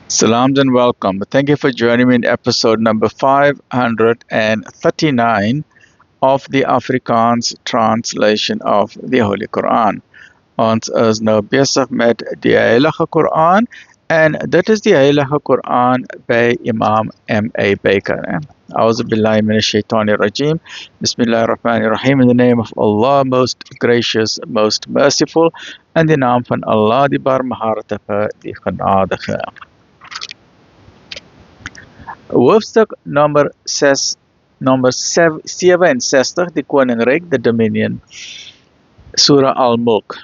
Salams and welcome. Thank you for joining me in episode number 539 of the Afrikaans translation of the Holy Quran. Ons is nou besig met die Heilige Quran en dit is die Heilige Quran by Imam M.A. Baker. A'udhu billahi minash shaitani rajim. Bismillahir Rahmanir Rahim. In the name of Allah, most gracious, most merciful. In die naam van Allah, die barmhartige, die genadige. Hoofstuk nommer 67, die Koninkryk, the Dominion, Surah Al-Mulk,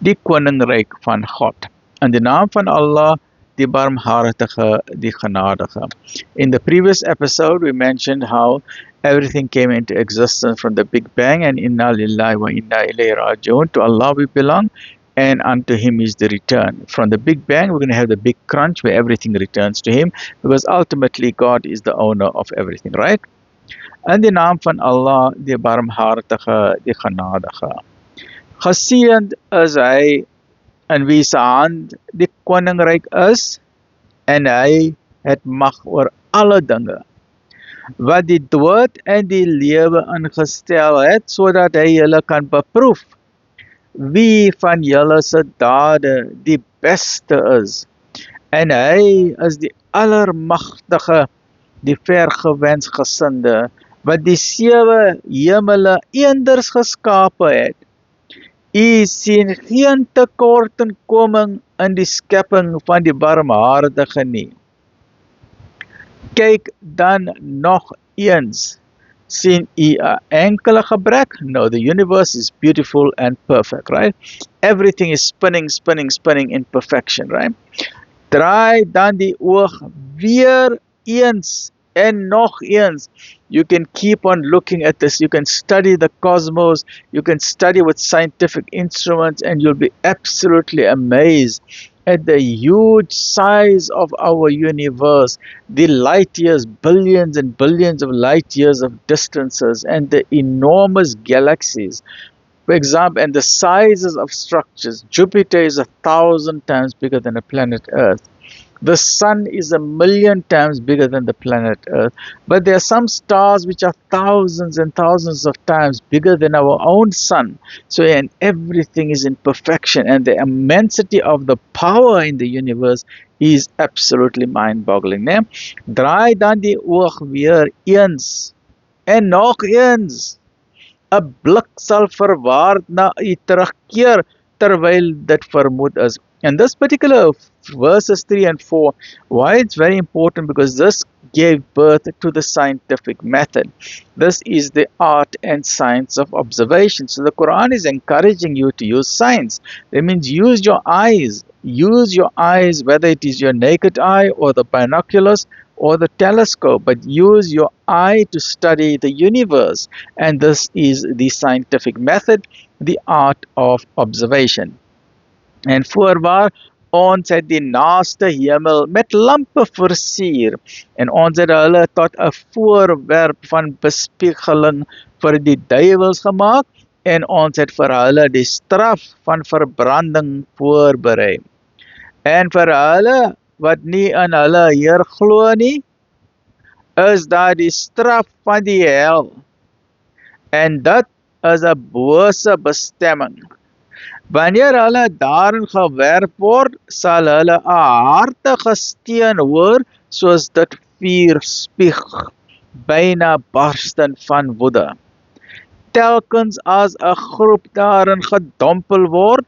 die Koninkryk van God. In die naam van Allah, die barmhartige, die genadige. In the previous episode, we mentioned how everything came into existence from the Big Bang, and inna lillahi wa inna ilayhi raji'un. To Allah we belong, and unto Him is the return. From the Big Bang, we're going to have the big crunch where everything returns to Him, because ultimately God is the owner of everything, right? In die naam van Allah, die barmhartige, die genadige. Geseënd is Hy in wie se hand die koninkryk is, en Hy het mag oor alle dinge. Wat die dood en die lewe ingestel het, sodat Hy julle kan beproef wie van julle se dade die beste is. En Hy is die allermagtige, die vergewensgesinde, wat die 7 hemele eenders geskape het. U sien geen tekortkoming in die skepping van die barmhartige nie. Kyk dan nog eens. Sien u 'n enkele gebrek? No, the universe is beautiful and perfect, right? Everything is spinning in perfection, right? Draai dan die oog weer eens en nog eens. You can keep on looking at this. You can study the cosmos. You can study with scientific instruments, and you'll be absolutely amazed at the huge size of our universe, the light years, billions and billions of light years of distances, and the enormous galaxies. For example, and the sizes of structures. Jupiter is 1,000 times bigger than the planet Earth. The sun is 1,000,000 times bigger than the planet Earth. But there are some stars which are thousands and thousands of times bigger than our own sun. So, and everything is in perfection. And the immensity of the power in the universe is absolutely mind-boggling. Nee? Draai dan die oog weer eens. En nog eens. 'n blik sal verwaard na u terugkeer, terwyl dit vermoed is. And this particular verses 3 and 4, why it's very important, because this gave birth to the scientific method. This is the art and science of observation. So the Quran is encouraging you to use science. That means use your eyes. Use your eyes, whether it is your naked eye or the binoculars or the telescope, but use your eye to study the universe. And this is the scientific method, the art of observation. En voorwaar, ons het die naaste hemel met lampe versier, en ons het hulle tot 'n voorwerp van bespiegeling vir die duiwels gemaak, en ons het vir hulle die straf van verbranding voorberei. En vir hulle wat nie in hulle Heer glo nie, is daar die straf van die hel, en dit is 'n bose bestemming. Wanneer hulle daarin gewerp word, sal hulle 'n hartige steen hoor, soos dit vuur spieg, byna barstend van woede. Telkens as 'n groep daarin gedompel word,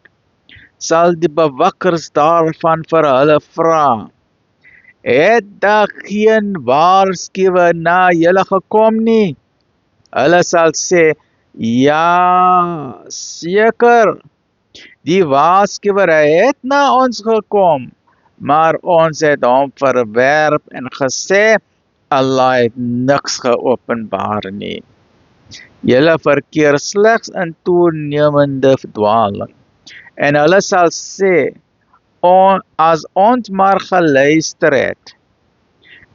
sal die bewakkers daarvan vir hulle vra: het daar geen waarskuwer na julle gekom nie? Hulle sal sê: ja, seker. Die waarskuwer het na ons gekom, maar ons het hom verwerp en gesê, Allah het niks geopenbaar nie. Julle verkeer slegs in toenemende dwaling. En hulle sal sê, as ons maar geluister het,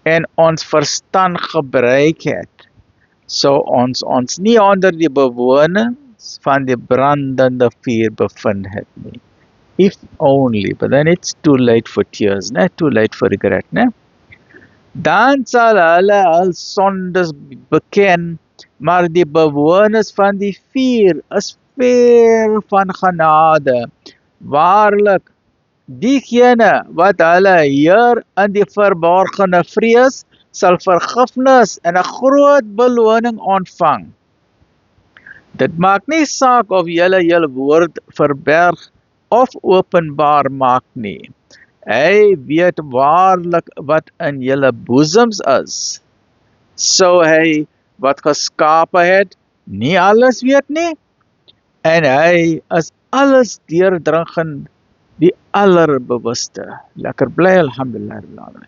en ons verstand gebruik het, sou ons nie onder die bewoners van die brandende vuur bevind het nie. If only, but then it's too late for tears, né? Too late for regret, né? Dan sal hulle al sondes beken, maar die bewoners van die vuur is ver van genade. Waarlik, diegene wat hulle Heer in die verborgene vrees, sal vergifnis en 'n groot beloning ontvang. Dit maak nie saak of julle julle woord verberg of openbaar maak nie. Hy weet waarlik wat in julle boesems is. Sou hy wat geskape het, nie alles weet nie? En hy is alles deurdringend, die allerbewuste. Lekker bly, alhamdulillah.